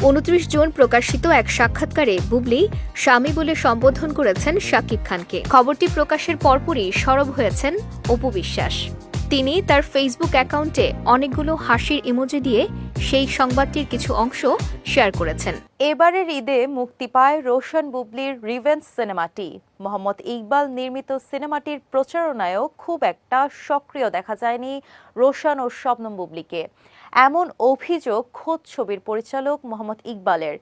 29 June প্রকাশিত এক সাক্ষাৎকারে বুবলি স্বামী বলে সম্বোধন করেছেন শাকিব খানকে। খবরটি প্রকাশের পরপরই সরব হয়েছেন অপু বিশ্বাস। তিনি তার ফেসবুক অ্যাকাউন্টে অনেকগুলো হাসির ইমোজি দিয়ে সেই সংবাদটির কিছু অংশ শেয়ার করেছেন। এবারের ঈদে মুক্তি পায় রোশন বুবলির রিভেঞ্জ সিনেমাটি। মোহাম্মদ ইকবাল নির্মিত সিনেমাটির প্রচারণায়ও খুব একটা সক্রিয় দেখা যায়নি রোশন ও শবনম বুবলিকে। এমন অভিযোগ খোদ ছবির পরিচালক মোহাম্মদ ইকবালের।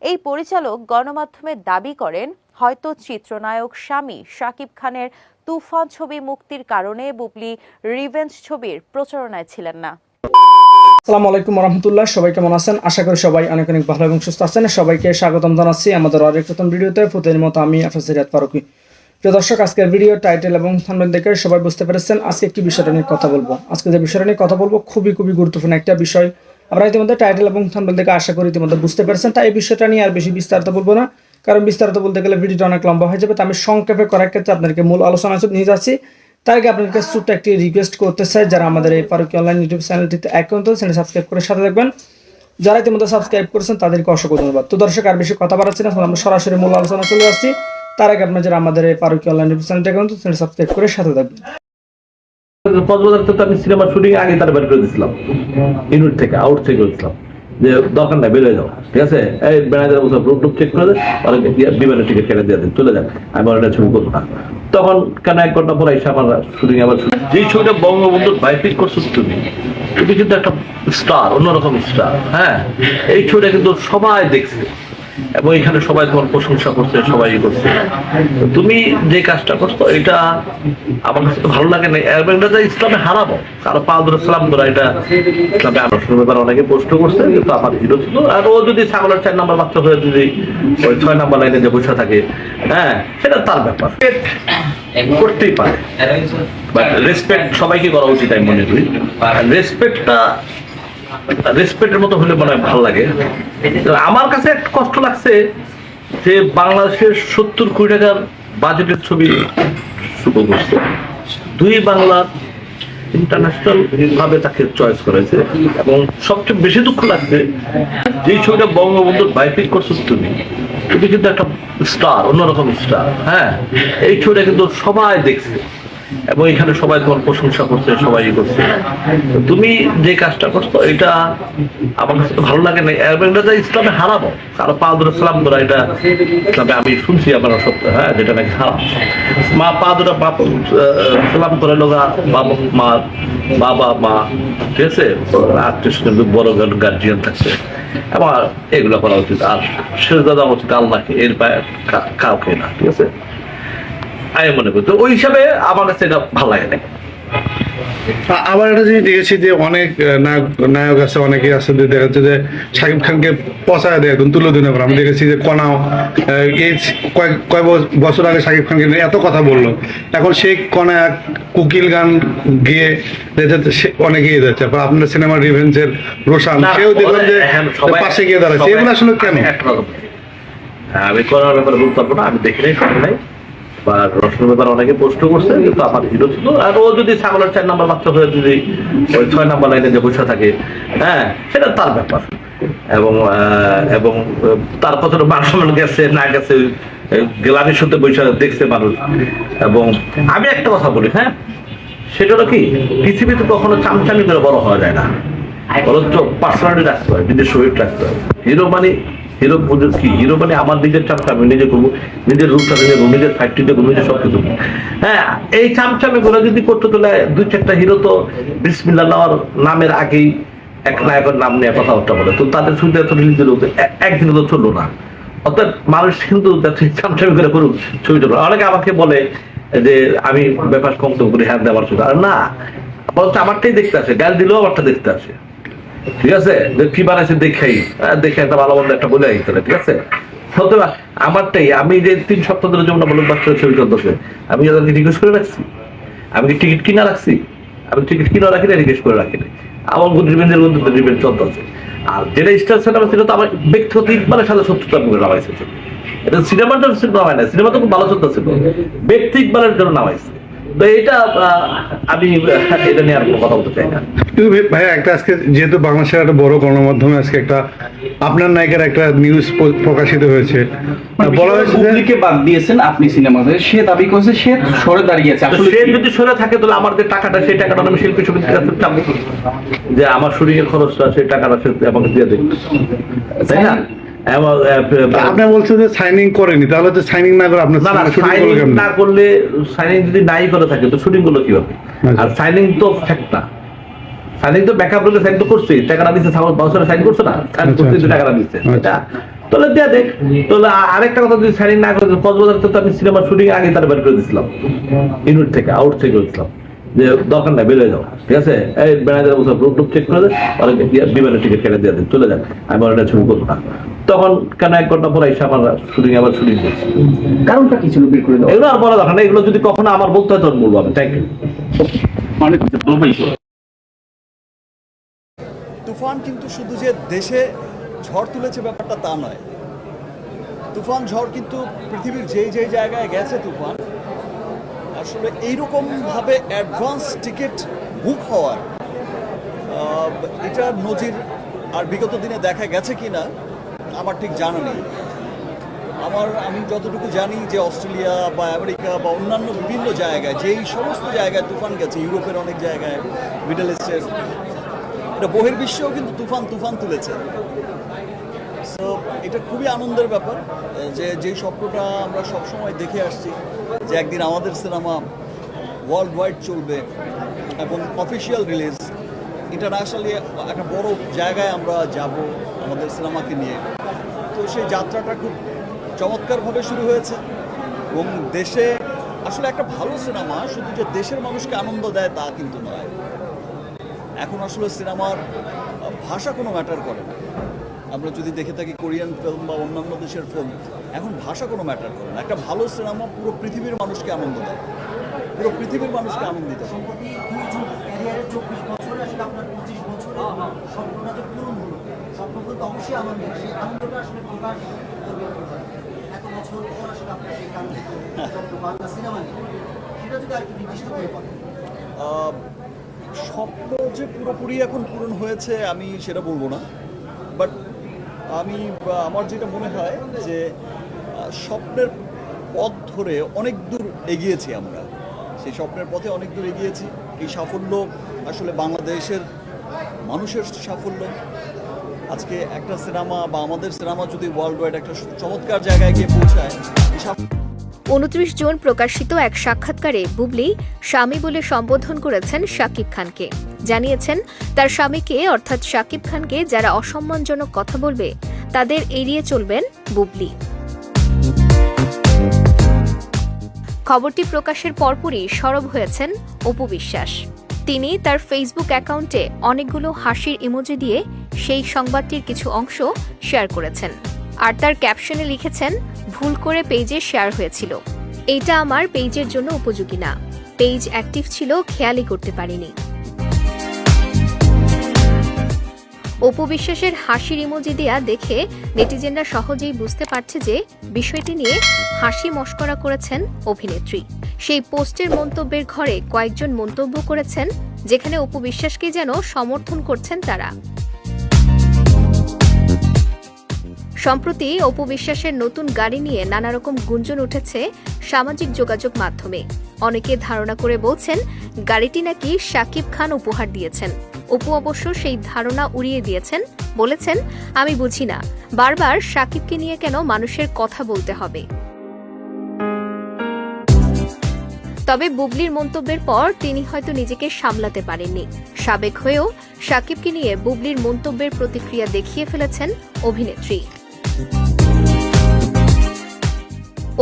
এই পরিচালক গণমাধ্যমে দাবি করেন, হয়তো চিত্রনায়ক স্বামী শাকিব খানের তুফান ছবি মুক্তির কারণে বুবলি রিভেঞ্জ ছবির প্রচারণায় ছিলেন না। আসসালামু আলাইকুম রহমতুল্লাহ, সবাই কেমন আছেন? আশা করি সবাই অনেক অনেক ভালো এবং সুস্থ আছেন। সবাইকে স্বাগতম জানাচ্ছি আমাদের আরেক নতুন ভিডিওতে। প্রতিদিনের মতো আমি আফসার ফারুকি। প্রিয় দর্শক, আজকের ভিডিও টাইটেল এবং থাম্বনেল দেখে সবাই বুঝতে পেরেছেন আজকে কি বিষয়টা নিয়ে কথা বলবো। আজকে যে বিষয়টা নিয়ে কথা বলবো খুবই গুরুত্বপূর্ণ একটা বিষয়। আমরা ইতিমধ্যে টাইটেল এবং থাম্বনেল দেখে আশা করি ইতিমধ্যে বুঝতে পেরেছেন। তাই এই বিষয়টা নিয়ে আর বেশি বিস্তারিত বলবো না, কারণ বিস্তারিত বলতে গেলে ভিডিওটা অনেক লম্বা হয়ে যাবে। তো আমি সংক্ষেপে করার ক্ষেত্রে আপনাদেরকে মূল আলোচনা নিয়ে যাচ্ছি। তার আগে আপনাদের কাছে ছোট্ট একটি রিকোয়েস্ট করতে চাই, যারা আমাদের এই ফারুকি অনলাইন ইউটিউব চ্যানেলটিতে অ্যাকাউন্ট চ্যানেল সাবস্ক্রাইব করে সাথে দেখবেন। যারা ইতিমধ্যে সাবস্ক্রাইব করেছেন তাদেরকে অসংখ্য ধন্যবাদ। তো দর্শক, আর বেশি কথা বাড়াচ্ছি না, আমরা সরাসরি মূল আলোচনা চলে আসছি। তার আগে আপনারা যারা আমাদের এই ফারুকি অনলাইন ইউটিউব চ্যানেলটি অ্যাকাউন্ট চ্যানেল সাবস্ক্রাইব করে সাথে থাকবেন। কক্সবাজার থেকে আমি সিনেমার শুটিং আগে তার বের করে দিয়েছিলাম, ইউনিট থেকে আউট থেকে করেছিলাম যে দরকার নাই, বের হয়ে যাও, ঠিক আছে, এই ম্যানেজার বসে রুট চেক করে দেয়, বিমানের টিকিট কেটে দিয়ে দেন, চলে যান, আমি ওটা ছবি করবো না। তখন কেন 1 ঘন্টা পরে এসে আমার শুটিং আবার যেই ছবিটা বঙ্গবন্ধুর বাইপিক করছো তুমি কিন্তু একটা স্টার, অন্যরকম স্টার। হ্যাঁ, এই ছবিটা কিন্তু সবাই দেখছে এবং এখানে সবাই তোমার প্রশংসা করছে, সবাই করছে। তুমি যে কাজটা করছো এটা আমার কাছে ভালো লাগে না। এটা ইসলামে হারাবো, কারো পা ধরে সালাম ধরা, এটা ইসলামে আনুষ্ঠানিকতা অনেকে প্রশ্ন করছে, কিন্তু আমার হিরো ছিল। আর ও যদি ছাগলের 4 নম্বর বাচ্চা হয়ে যদি ওই 6 নম্বর লাইনে যে বসে থাকে, হ্যাঁ, সেটা তার ব্যাপার, করতেই পারে। বাট রেসপেক্ট সবাইকে করা উচিত আমি মনে করি। রেসপেক্টের মতো হলে মনে হয় ভালো লাগে। আমার কাছে একটু কষ্ট লাগছে যে বাংলাদেশের 70 কোটি টাকার বাজেটের ছবি শুরু করছে, 2 বাংলার ইন্টারন্যাশনাল ভাবে তাকে চয়েস করেছে। এবং সবচেয়ে বেশি দুঃখ লাগছে যে ছবিটা বঙ্গবন্ধুর বাইপিক করছো তুমি কিন্তু একটা স্টার, অন্যরকম স্টার। হ্যাঁ, এই ছবিটা কিন্তু সবাই দেখছে এবং এখানে সবাই তোমার প্রশংসা করছে, সবাই করছে। তুমি যে কাজটা করছো এটা আমার কাছে ভালো লাগে না। এটা ইসলামে হারাবো, কারো পা ধরে সালাম ধরা, এটা ইসলামে আমি শুনছি আমার সত্য, হ্যাঁ, যেটা নাকি হারাম। মা পা ধরে সালাম করে লোকা, বাবা মা, ঠিক আছে, আত্মীয় স্বজন বড় গার্জিয়ান থাকছে, আমার এগুলো করা উচিত। আর সেজদা দেওয়া উচিত আল্লাহকে, এর পায়ে কাউকে না, ঠিক আছে, আমি মনে করি। তো ওই হিসাবে আমার কাছে এটা ভালো লাগে না। আবার একটা জিনিস দেখেছি যে অনেক নায়ক আছে, অনেকে আছে দেখা যাচ্ছে যে শাকিব খানকে পচায় দেয়, এখন তুলে দিনে আমরা দেখেছি যে কণাও এই কয়েক বছর আগে শাকিব খানকে এত কথা বললো, এখন সেই কণা কুকিল গান গিয়ে অনেকে গিয়ে যাচ্ছে। আপনার সিনেমার রিভেঞ্জের রোশান, সেও দেখলাম যে পাশে গিয়ে দাঁড়াচ্ছে। এগুলো আসলে কেন? আমি করার ব্যাপারে বলতে পারবো না, আমি দেখি নাই, শুনি নাই। বা রসনের ব্যাপারে অনেকে প্রশ্ন করছে, কিন্তু আমার হিরো ছিল। আর ও যদি ছাগলের 4 নম্বর বাচ্চা হয়ে যদি ওই 6 নম্বর লাইনে যে বসে থাকে, হ্যাঁ, সেটা তার ব্যাপার। এবং তার কতটা মান গেছে না গেছে গ্লানির সাথে বসে দেখছে মানুষ। এবং আমি একটা কথা বলি, হ্যাঁ, সেটা হলো কি, পৃথিবীতে কখনো চামচামি করে বড় হওয়া যায় না, বরঞ্চ পার্সোনালিটি রাখতে হয়, নিজের শরীর রাখতে হয়। হিরো মানে আমার নিজের চামচা আমি নিজে করবো, নিজের রূপটা নিজে করবো, নিজের ফ্যাক্টরিতে করবো, নিজের সবকিছু। হ্যাঁ, এই চামচামি গুলো যদি করতে তোলে 2-4টা হিরো তো বিসমিল্লাহ নেওয়ার নামের আগেই এক নায়কের নাম নিয়ে কথাবার্তা বলে, তো তাদের শুনতে এত রিলিজের একদিনে তো চললো না। অর্থাৎ মানুষ কিন্তু চামচামি করে করুক, ছবি চলবে। অনেকে আমাকে বলে যে আমি ব্যাপার কম তো করি, হ্যাঁ দেওয়ার ছবি, আর না, বলছে আমারটাই দেখতে আসে, গাল দিলেও আমারটা দেখতে আসে, ঠিক আছে, কি বানাইছে দেখে একটা ভালো মন্দ একটা বলে আসতে, ঠিক আছে। আমারটাই, আমি যে 3 সপ্তাহ ধরে যমুনা বলুন বাচ্চা ছবি চলতেছে, আমি যাদেরকে রিকোয়েস্ট করে রাখছি, আমি কি টিকিট কিনা রাখছি? আমি টিকিট কিনা রাখি না, রিকোয়েস্ট করে রাখি না। আমার রিভেঞ্জের মধ্যে রিভেঞ্জ চলতেছে। আর যেটা স্টার সিনেমা ছিল তো আমার ব্যক্তিগত ইকবালের সাথে 70টা মুখে নামাইছে। এটা সিনেমার জন্য নামায় না, সিনেমা তো খুব ভালো চলতেছিল, ব্যক্তি ইকবালের জন্য নামাইছে। তো এটা আমি এটা নিয়ে আর কোনো কথা বলতে চাই না। কিন্তু ভাই একটা আজকে যেহেতু বাংলাদেশের একটা বড় গণমাধ্যমে আজকে একটা আপনার নায়িকার একটা নিউজ প্রকাশিত হয়েছে, বলা হয়েছে যে বুবলিকে বাদ দিয়েছেন আপনি সিনেমাতে, সে দাবি করেছে সে সরে দাঁড়িয়ে আছে। তো আসলে সে যদি সরে থাকে তাহলে আমার যে টাকাটা, সেই টাকাটা আমি শিল্পী সমিতির কাছে চাবো, যে আমার শুটিং এর খরচটা সেই টাকাটা সে আমাকে দিয়ে দেবে, তাই না? আপনি বলছেন যে সাইনিং করেনি, তাহলে তো সাইনিং না করে আপনার না না, শুটিং সাইনিং করলো কেমন? না করলে, সাইনিং যদি নাই করে থাকে তো শুটিং গুলো কি হবে? আর সাইনিং তো ফ্যাক্ট না, সাইনিং তো ব্যাকআপ রইলে সাইন তো করছে, টাকাটা দিচ্ছে, বছরে সাইন করছে না, সাইন করতে টাকাটা দিচ্ছে, এটা তাহলে দেয়া দেখ। তাহলে আরেকটা কথা, যদি সাইনিং না করে, কক্সবাজার তো আমি সিনেমার শুটিং আগে তার বের করে দিয়েছিলাম, ইউনিট থেকে, আউট থেকে করেছিলাম, যে দরকার নাই বেরিয়ে যাও, ঠিক আছে, এই ম্যানেজার বলছে রুট চেক করে দেয়, অনেকে বিমানের টিকিট কেটে দিয়ে দেন, চলে যান, আমি ওটা ছবি করবো না। তখন কেন 1 ঘন্টা পরে এসে আমার শুটিং আবার শুটিং করছি। কারণটা কি ছিল বের করে দেওয়া? এগুলো আর বলা দরকার না, এগুলো যদি কখনো আমার বলতে হয় তখন বলবো আমি। Thank you. মানে তুফান কিন্তু শুধু যে দেশে ঝড় তুলেছে ব্যাপারটা তা নয়। তুফান ঝড় কিন্তু পৃথিবীর যেই যেই জায়গায় গেছে তুফান, আসলে এইরকমভাবে অ্যাডভান্স টিকিট বুক হওয়ার এটা নজির আর বিগত দিনে দেখা গেছে কি না আমার ঠিক জানা নেই। আমি যতটুকু জানি যে অস্ট্রেলিয়া বা আমেরিকা বা অন্যান্য বিভিন্ন জায়গায়, যেই সমস্ত জায়গায় তুফান গেছে, ইউরোপের অনেক জায়গায়, মিডল ইস্টের, এটা বহির্বিশ্বেও কিন্তু তুফান তুলেছে। সো এটা খুবই আনন্দের ব্যাপার যে যেই স্বপ্নটা আমরা সবসময় দেখে আসছি, যে একদিন আমাদের সিনেমা ওয়ার্ল্ড ওয়াইড চলবে এবং অফিসিয়াল রিলিজ, ইন্টারন্যাশনালি একটা বড় জায়গায় আমরা যাব আমাদের সিনেমাকে নিয়ে। তো সেই যাত্রাটা খুব চমৎকারভাবে শুরু হয়েছে এবং দেশে আসলে একটা ভালো সিনেমা শুধু যে দেশের মানুষকে আনন্দ দেয় তা কিন্তু নয়। এখন আসলে সিনেমার ভাষা কোনো ম্যাটার করে না। আমরা যদি দেখে থাকি কোরিয়ান ফিল্ম বা অন্যান্য দেশের ফিল্ম, এখন ভাষা কোনো ম্যাটার করে না। একটা ভালো সিনেমা পুরো পৃথিবীর মানুষকে আনন্দ দেয়, পুরো পৃথিবীর মানুষকে আনন্দিত করে। সম্প্রতি 24 বছরে আসলে আপনার 25 বছরে স্বপ্নটা যে পূরণ হলো, স্বপ্ন বলতে অবশ্যই আনন্দের, সেই আনন্দটা আসলে প্রকাশ এত বছর পর আসলে আপনার সেই কাঙ্ক্ষিত স্বপ্ন বাংলা সিনেমা নিয়ে, সেটা যদি আর একটু নির্দিষ্ট করে বলেন। স্বপ্ন যে পুরোপুরি এখন পূরণ হয়েছে আমি সেটা বলবো না, বাট আমার যেটা মনে হয় যে স্বপ্নের পথ ধরে অনেক দূর এগিয়েছি আমরা, সেই স্বপ্নের পথে অনেক দূর এগিয়েছি। এই সাফল্য আসলে বাংলাদেশের মানুষের সাফল্য। আজকে একটা সিনেমা বা আমাদের সিনেমা যদি ওয়ার্ল্ড ওয়াইড একটা চমৎকার জায়গায় গিয়ে পৌঁছায়, 29 জুন প্রকাশিত এক সাক্ষাৎকারে বুবলি স্বামী বলে সম্বোধন করেছেন শাকিব খানকে। জানিয়েছেন তার স্বামীকে অর্থাৎ শাকিব খানকে যারা অসম্মানজনক কথা বলবে তাদের এড়িয়ে চলবেন বুবলি। খবরটি প্রকাশের পরপরই সরব হয়েছেন অপু বিশ্বাস। তিনি তার ফেসবুক অ্যাকাউন্টে অনেকগুলো হাসির ইমোজি দিয়ে সেই সংবাদটির কিছু অংশ শেয়ার করেছেন। আর তার ক্যাপশনে লিখেছেন, ভুল করে পেজে শেয়ার হয়েছিল, এইটা আমার পেজের জন্য উপযোগী না, পেজ অ্যাক্টিভ ছিল খেয়ালই করতে পারিনি। অপু বিশ্বাসের হাসির ইমোজি দেয়া দেখে নেটিজেনরা সহজেই বুঝতে পারছে যে বিষয়টি নিয়ে হাসি মশকরা করেছেন অভিনেত্রী। সেই পোস্টের মন্তব্যের ঘরে কয়েকজন মন্তব্য করেছেন, যেখানে অপু বিশ্বাসকে যেন সমর্থন করছেন তারা। সম্প্রতি অপু বিশ্বাসের নতুন গাড়ি নিয়ে নানা রকম গুঞ্জন উঠেছে সামাজিক যোগাযোগ মাধ্যমে। অনেকে ধারণা করে বলছেন গাড়িটি নাকি শাকিব খান উপহার দিয়েছেন। অপু অবশ্য সেই ধারণা উড়িয়ে দিয়েছেন, বলেছেন, আমি বুঝি না বারবার শাকিবকে নিয়ে কেন মানুষের কথা বলতে হবে। তবে বুবলির মন্তব্যের পর তিনি হয়তো নিজেকে সামলাতে পারেননি। সাবেক হয়েও শাকিবকে নিয়ে বুবলির মন্তব্যের প্রতিক্রিয়া দেখিয়ে ফেলেছেন অভিনেত্রী।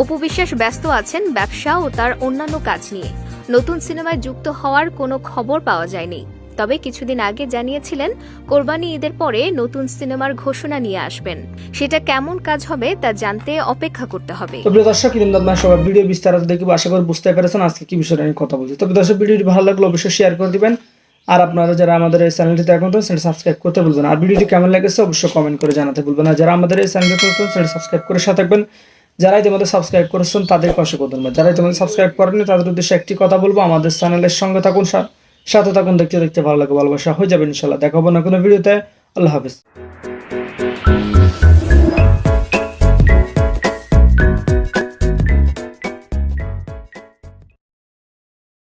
অপু বিশ্বাস ব্যস্ত আছেন ব্যবসা ও তার অন্যান্য কাজ নিয়ে। নতুন সিনেমায় যুক্ত হওয়ার কোনো খবর পাওয়া যায়নি। তবে কিছুদিন আগে জানিয়েছিলেন কোরবানি ঈদের পরে নতুন সিনেমার ঘোষণা নিয়ে আসবেন। সেটা কেমন কাজ হবে তা জানতে অপেক্ষা করতে হবে। তবে দর্শক, কিন্তু আপনারা সবাই ভিডিও বিস্তারিত দেখব, আশা করি বুঝতে পেরেছেন আজকে কি বিষয় নিয়ে কথা বলছি। তবে দর্শক, ভিডিওটি ভালো লাগলে অবশ্যই শেয়ার করে দিবেন, আর আপনারা যারা আমাদের এই চ্যানেলটিতে এখন চ্যানেল সাবস্ক্রাইব করতে ভুলবেন। আর ভিডিওটি কেমন লেগেছে অবশ্যই কমেন্ট করে জানাতে ভুলবেন। আর যারা আমাদের এই চ্যানেলটি নতুন, চ্যানেল সাবস্ক্রাইব করে সাথে থাকবেন, যারা ইতিমধ্যে সাবস্ক্রাইব করেছেন তাদেরকে অসংখ্য ধন্যবাদ। যারা ইতিমধ্যে সাবস্ক্রাইব করেনি তাদের উদ্দেশ্যে একটি কথা বলবো, আমাদের চ্যানেলের সঙ্গে থাকুন, সাথে থাকুন, দেখতে দেখতে ভালো লাগে ভালোবাসা হয়ে যাবে ইনশাল্লাহ। দেখা হবে না কোনো ভিডিওতে। আল্লাহ হাফিজ।